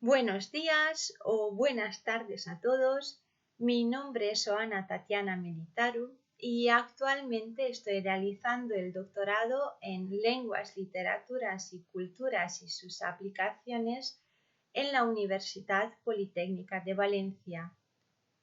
Buenos días o buenas tardes a todos. Mi nombre es Oana Tatiana Militaru y actualmente estoy realizando el doctorado en Lenguas, Literaturas y Culturas y sus aplicaciones en la Universidad Politécnica de Valencia.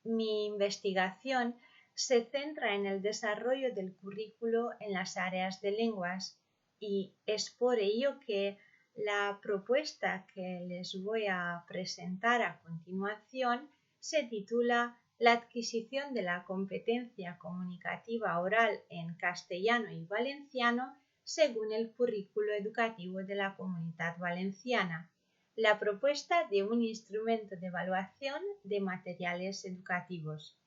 Mi investigación se centra en el desarrollo del currículo en las áreas de lenguas y es por ello que la propuesta que les voy a presentar a continuación se titula La adquisición de la competencia comunicativa oral en castellano y valenciano según el currículo educativo de la Comunidad Valenciana. La propuesta de un instrumento de evaluación de materiales educativos.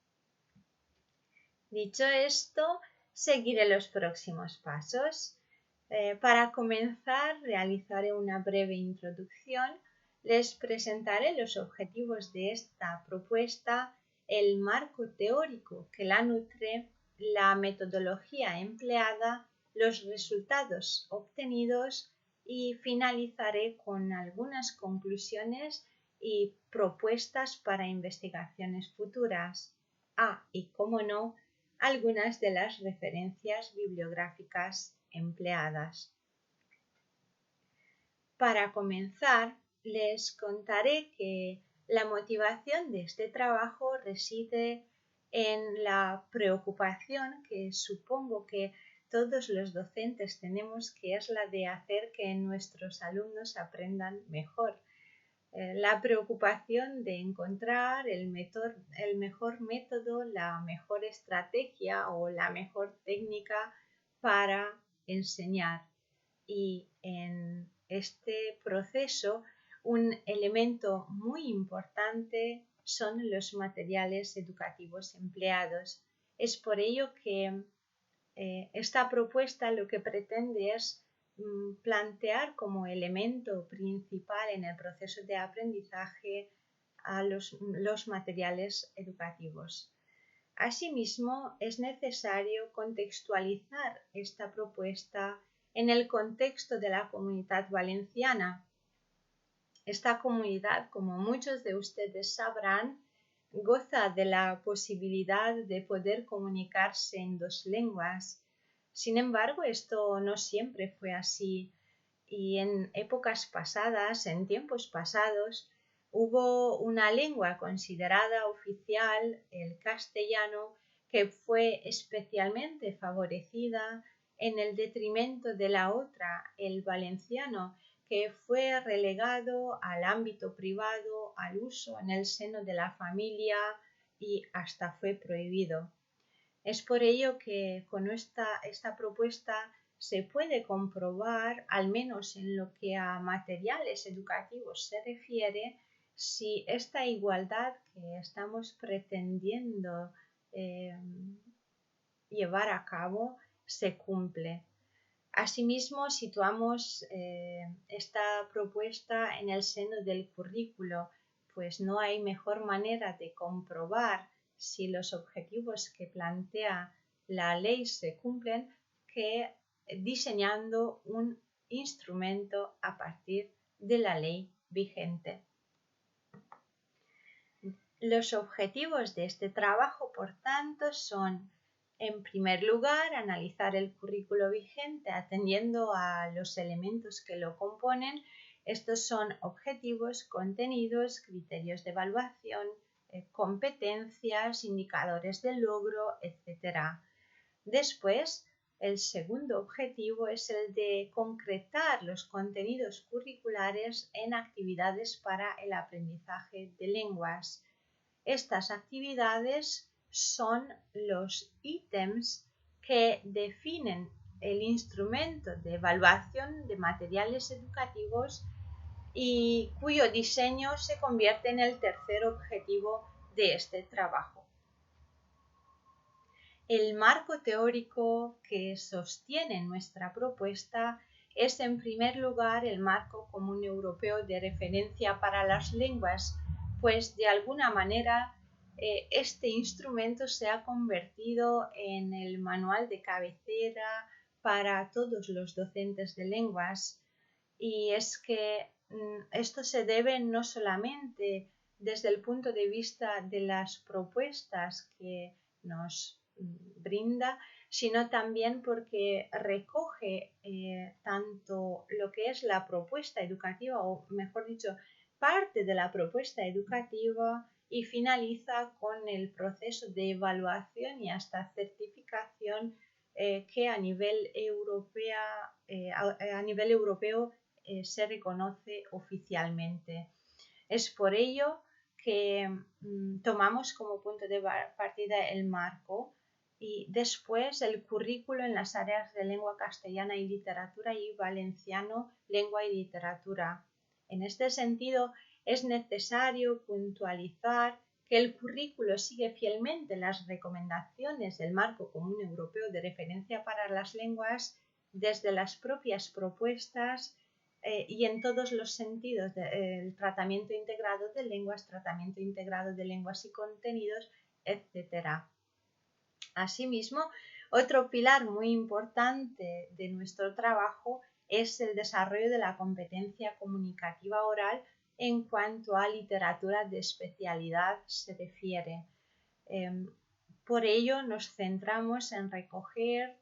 Dicho esto, seguiré los próximos pasos. Para comenzar, realizaré una breve introducción. Les presentaré los objetivos de esta propuesta, el marco teórico que la nutre, la metodología empleada, los resultados obtenidos y finalizaré con algunas conclusiones y propuestas para investigaciones futuras. Y como no, algunas de las referencias bibliográficas empleadas. Para comenzar, les contaré que la motivación de este trabajo reside en la preocupación que supongo que todos los docentes tenemos, que es la de hacer que nuestros alumnos aprendan mejor. La preocupación de encontrar el mejor método, la mejor estrategia o la mejor técnica para enseñar. Y en este proceso un elemento muy importante son los materiales educativos empleados. Es por ello que esta propuesta lo que pretende es plantear como elemento principal en el proceso de aprendizaje a los materiales educativos. Asimismo, es necesario contextualizar esta propuesta en el contexto de la Comunidad Valenciana. Esta comunidad, como muchos de ustedes sabrán, goza de la posibilidad de poder comunicarse en dos lenguas. Sin embargo, esto no siempre fue así y en épocas pasadas, en tiempos pasados, hubo una lengua considerada oficial, el castellano, que fue especialmente favorecida en el detrimento de la otra, el valenciano, que fue relegado al ámbito privado, al uso en el seno de la familia y hasta fue prohibido. Es por ello que con esta propuesta se puede comprobar, al menos en lo que a materiales educativos se refiere, si esta igualdad que estamos pretendiendo llevar a cabo se cumple. Asimismo, situamos esta propuesta en el seno del currículo, pues no hay mejor manera de comprobar si los objetivos que plantea la ley se cumplen que diseñando un instrumento a partir de la ley vigente. Los objetivos de este trabajo, por tanto, son: en primer lugar, analizar el currículo vigente atendiendo a los elementos que lo componen. Estos son objetivos, contenidos, criterios de evaluación, competencias, indicadores de logro, etc. Después, el segundo objetivo es el de concretar los contenidos curriculares en actividades para el aprendizaje de lenguas. Estas actividades son los ítems que definen el instrumento de evaluación de materiales educativos y cuyo diseño se convierte en el tercer objetivo de este trabajo. El marco teórico que sostiene nuestra propuesta es, en primer lugar, el Marco Común Europeo de Referencia para las Lenguas, pues de alguna manera este instrumento se ha convertido en el manual de cabecera para todos los docentes de lenguas, y es que esto se debe no solamente desde el punto de vista de las propuestas que nos brinda, sino también porque recoge tanto lo que es la propuesta educativa, o mejor dicho, parte de la propuesta educativa, y finaliza con el proceso de evaluación y hasta certificación que a nivel europeo se reconoce oficialmente. Es por ello que tomamos como punto de partida el marco y después el currículo en las áreas de lengua castellana y literatura y valenciano, lengua y literatura. En este sentido, es necesario puntualizar que el currículo sigue fielmente las recomendaciones del Marco Común Europeo de Referencia para las Lenguas desde las propias propuestas y en todos los sentidos, el tratamiento integrado de lenguas y contenidos, etc. Asimismo, otro pilar muy importante de nuestro trabajo es el desarrollo de la competencia comunicativa oral en cuanto a literatura de especialidad se refiere. Por ello nos centramos en recoger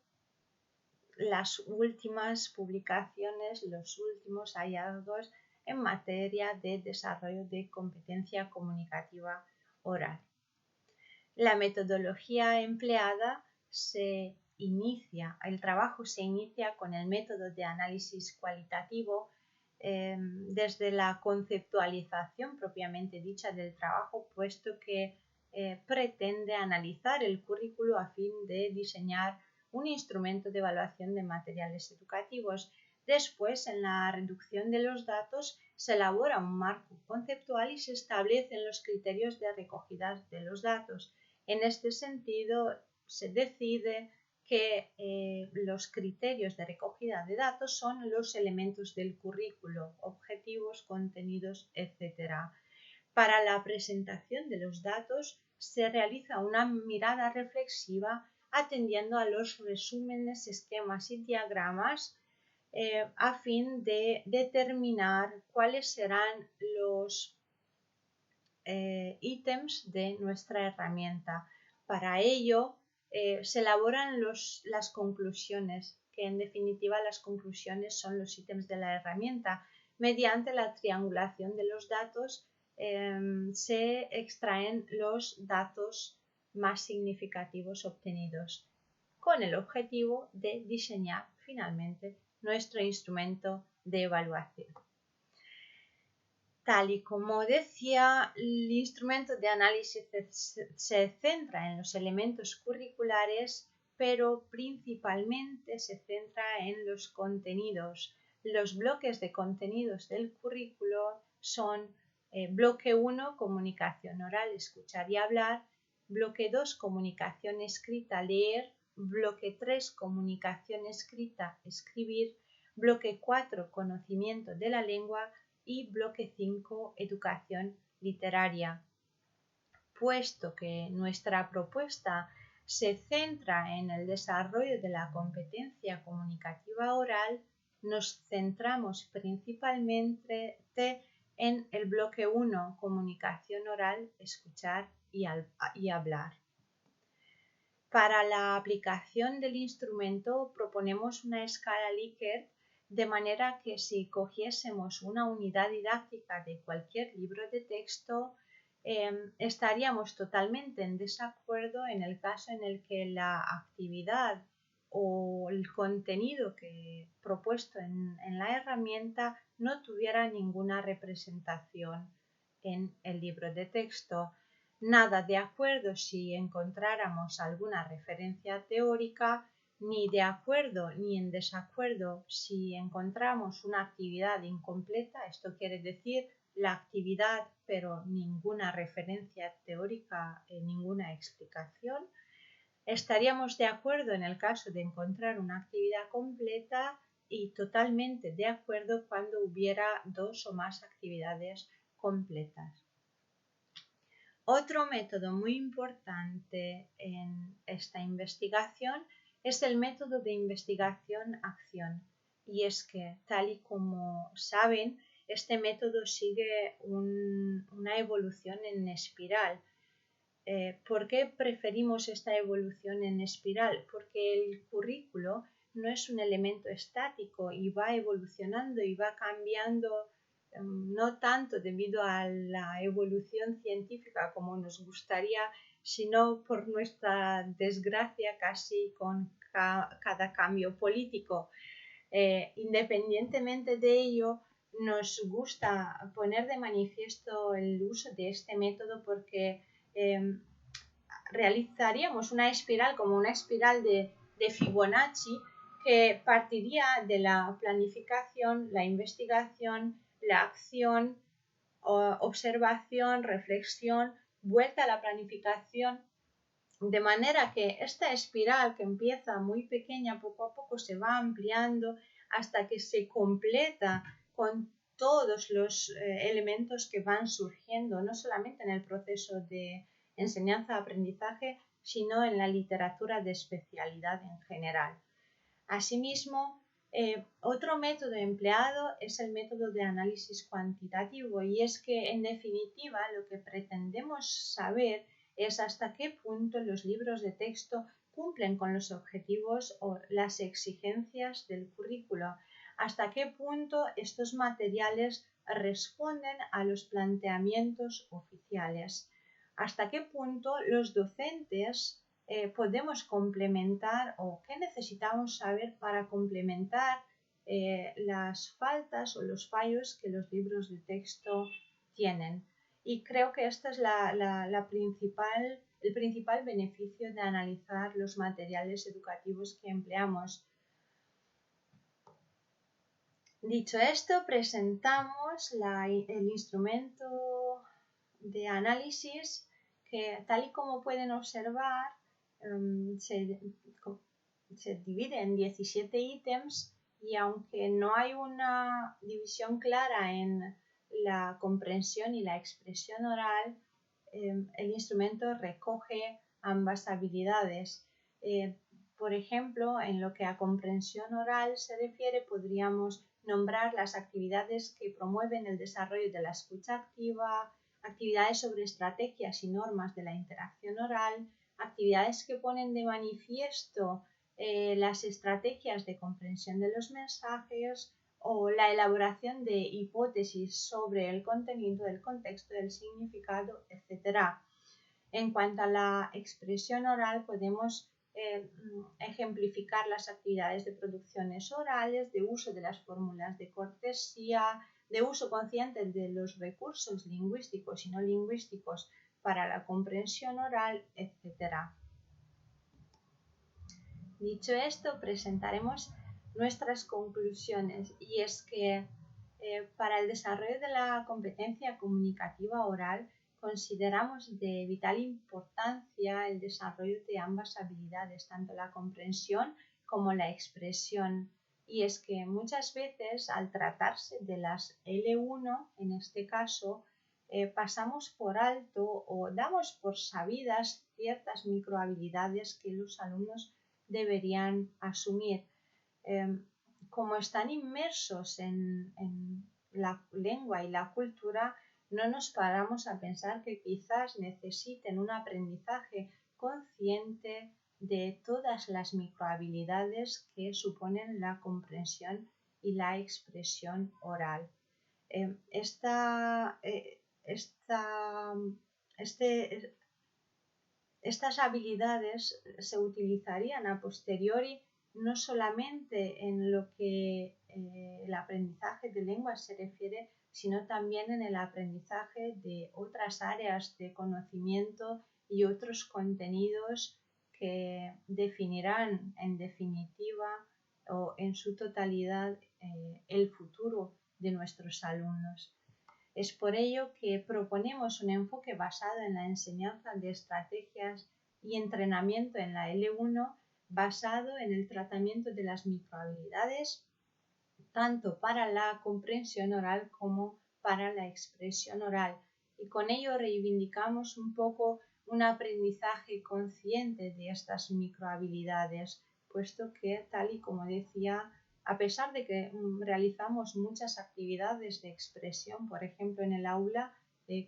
las últimas publicaciones, los últimos hallazgos en materia de desarrollo de competencia comunicativa oral. La metodología empleada el trabajo se inicia con el método de análisis cualitativo desde la conceptualización propiamente dicha del trabajo, puesto que pretende analizar el currículo a fin de diseñar un instrumento de evaluación de materiales educativos. Después, en la reducción de los datos, se elabora un marco conceptual y se establecen los criterios de recogida de los datos. En este sentido, se decide que los criterios de recogida de datos son los elementos del currículo, objetivos, contenidos, etc. Para la presentación de los datos se realiza una mirada reflexiva atendiendo a los resúmenes, esquemas y diagramas a fin de determinar cuáles serán los ítems de nuestra herramienta. Para ello se elaboran las conclusiones, que en definitiva las conclusiones son los ítems de la herramienta. Mediante la triangulación de los datos se extraen los datos más significativos obtenidos, con el objetivo de diseñar finalmente nuestro instrumento de evaluación. Tal y como decía, el instrumento de análisis se centra en los elementos curriculares, pero principalmente se centra en los contenidos. Los bloques de contenidos del currículo son bloque 1, comunicación oral, escuchar y hablar; bloque 2, comunicación escrita, leer; bloque 3, comunicación escrita, escribir; bloque 4, conocimiento de la lengua; y bloque 5, educación literaria. Puesto que nuestra propuesta se centra en el desarrollo de la competencia comunicativa oral, nos centramos principalmente en el bloque 1, comunicación oral, escuchar y hablar. Para la aplicación del instrumento proponemos una escala Likert, de manera que si cogiésemos una unidad didáctica de cualquier libro de texto, estaríamos totalmente en desacuerdo en el caso en el que la actividad o el contenido propuesto en la herramienta no tuviera ninguna representación en el libro de texto. Nada de acuerdo si encontráramos alguna referencia teórica, ni de acuerdo ni en desacuerdo si encontramos una actividad incompleta, esto quiere decir la actividad pero ninguna referencia teórica, ninguna explicación. Estaríamos de acuerdo en el caso de encontrar una actividad completa y totalmente de acuerdo cuando hubiera dos o más actividades completas. Otro método muy importante en esta investigación es el método de investigación-acción, y es que, tal y como saben, este método sigue una evolución en espiral. ¿Por qué preferimos esta evolución en espiral? Porque el currículo no es un elemento estático y va evolucionando y va cambiando, no tanto debido a la evolución científica como nos gustaría, sino por nuestra desgracia casi con cada cambio político. Independientemente de ello, nos gusta poner de manifiesto el uso de este método porque realizaríamos una espiral como una espiral de Fibonacci que partiría de la planificación, la investigación, la acción, observación, reflexión, vuelta a la planificación, de manera que esta espiral que empieza muy pequeña poco a poco se va ampliando hasta que se completa con todos los elementos que van surgiendo, no solamente en el proceso de enseñanza-aprendizaje, sino en la literatura de especialidad en general. Asimismo, otro método empleado es el método de análisis cuantitativo, y es que, en definitiva, lo que pretendemos saber es hasta qué punto los libros de texto cumplen con los objetivos o las exigencias del currículo, hasta qué punto estos materiales responden a los planteamientos oficiales, hasta qué punto los docentes podemos complementar o qué necesitamos saber para complementar las faltas o los fallos que los libros de texto tienen. Y creo que este es el principal beneficio de analizar los materiales educativos que empleamos. Dicho esto, presentamos el instrumento de análisis que, tal y como pueden observar, se divide en 17 ítems, y aunque no hay una división clara en la comprensión y la expresión oral, el instrumento recoge ambas habilidades. Por ejemplo, en lo que a comprensión oral se refiere, podríamos nombrar las actividades que promueven el desarrollo de la escucha activa, actividades sobre estrategias y normas de la interacción oral, actividades que ponen de manifiesto las estrategias de comprensión de los mensajes o la elaboración de hipótesis sobre el contenido, el contexto, el significado, etc. En cuanto a la expresión oral, podemos ejemplificar las actividades de producciones orales, de uso de las fórmulas de cortesía, de uso consciente de los recursos lingüísticos y no lingüísticos para la comprensión oral, etc. Dicho esto, presentaremos nuestras conclusiones, y es que para el desarrollo de la competencia comunicativa oral consideramos de vital importancia el desarrollo de ambas habilidades, tanto la comprensión como la expresión. Y es que muchas veces, al tratarse de las L1, en este caso, pasamos por alto o damos por sabidas ciertas microhabilidades que los alumnos deberían asumir. Como están inmersos en la lengua y la cultura, no nos paramos a pensar que quizás necesiten un aprendizaje consciente de todas las microhabilidades que suponen la comprensión y la expresión oral. Estas habilidades se utilizarían a posteriori no solamente en lo que el aprendizaje de lenguas se refiere, sino también en el aprendizaje de otras áreas de conocimiento y otros contenidos que definirán en definitiva o en su totalidad el futuro de nuestros alumnos. Es por ello que proponemos un enfoque basado en la enseñanza de estrategias y entrenamiento en la L1, basado en el tratamiento de las microhabilidades, tanto para la comprensión oral como para la expresión oral. Y con ello reivindicamos un poco un aprendizaje consciente de estas microhabilidades, puesto que, tal y como decía, a pesar de que realizamos muchas actividades de expresión, por ejemplo, en el aula,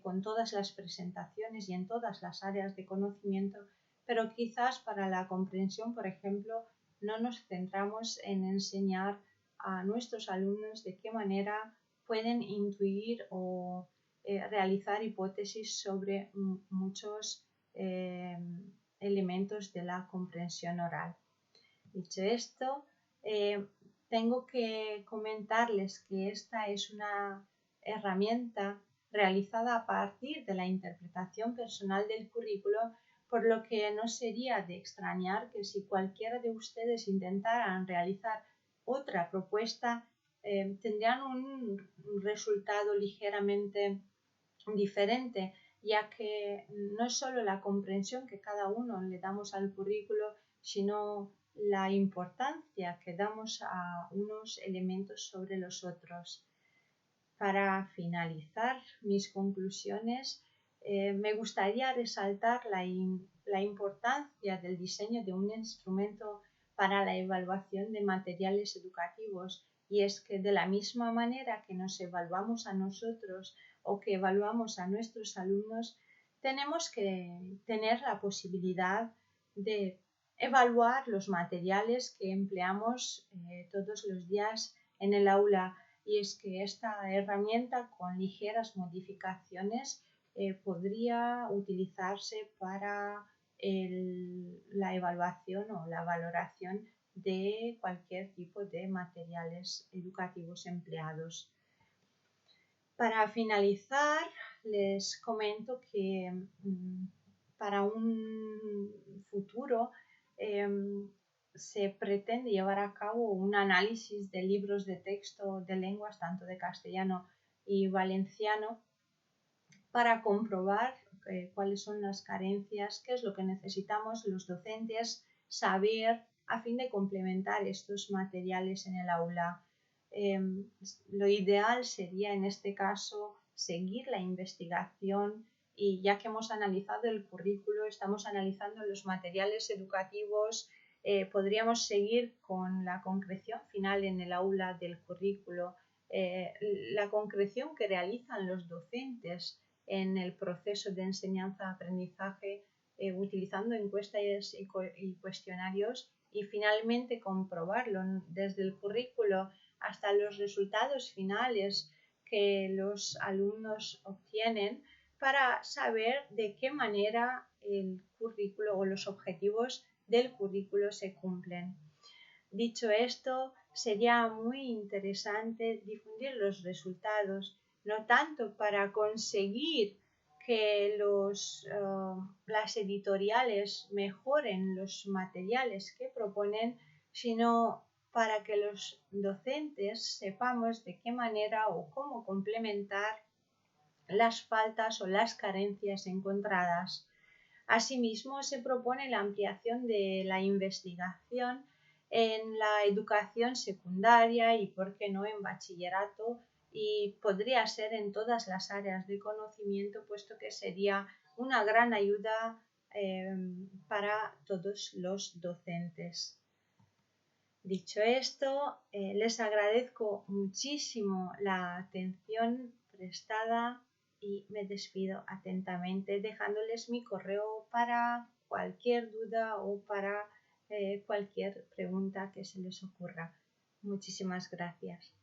con todas las presentaciones y en todas las áreas de conocimiento, pero quizás para la comprensión, por ejemplo, no nos centramos en enseñar a nuestros alumnos de qué manera pueden intuir o realizar hipótesis sobre muchos elementos de la comprensión oral. Dicho esto, tengo que comentarles que esta es una herramienta realizada a partir de la interpretación personal del currículo, por lo que no sería de extrañar que si cualquiera de ustedes intentaran realizar otra propuesta, tendrían un resultado ligeramente diferente, ya que no es solo la comprensión que cada uno le damos al currículo, sino la importancia que damos a unos elementos sobre los otros. Para finalizar mis conclusiones, me gustaría resaltar la importancia del diseño de un instrumento para la evaluación de materiales educativos, y es que de la misma manera que nos evaluamos a nosotros o que evaluamos a nuestros alumnos, tenemos que tener la posibilidad de evaluar los materiales que empleamos todos los días en el aula, y es que esta herramienta con ligeras modificaciones podría utilizarse para la evaluación o la valoración de cualquier tipo de materiales educativos empleados. Para finalizar, les comento que para un futuro se pretende llevar a cabo un análisis de libros de texto de lenguas, tanto de castellano y valenciano, para comprobar cuáles son las carencias, qué es lo que necesitamos los docentes saber a fin de complementar estos materiales en el aula. Lo ideal sería en este caso seguir la investigación, y ya que hemos analizado el currículo, estamos analizando los materiales educativos, podríamos seguir con la concreción final en el aula del currículo, la concreción que realizan los docentes en el proceso de enseñanza-aprendizaje, utilizando encuestas y cuestionarios, y finalmente comprobarlo desde el currículo hasta los resultados finales que los alumnos obtienen, para saber de qué manera el currículo o los objetivos del currículo se cumplen. Dicho esto, sería muy interesante difundir los resultados, no tanto para conseguir que las editoriales mejoren los materiales que proponen, sino para que los docentes sepamos de qué manera o cómo complementar las faltas o las carencias encontradas. Asimismo, se propone la ampliación de la investigación en la educación secundaria y, por qué no, en bachillerato, y podría ser en todas las áreas de conocimiento, puesto que sería una gran ayuda para todos los docentes. Dicho esto, les agradezco muchísimo la atención prestada y me despido atentamente, dejándoles mi correo para cualquier duda o para cualquier pregunta que se les ocurra. Muchísimas gracias.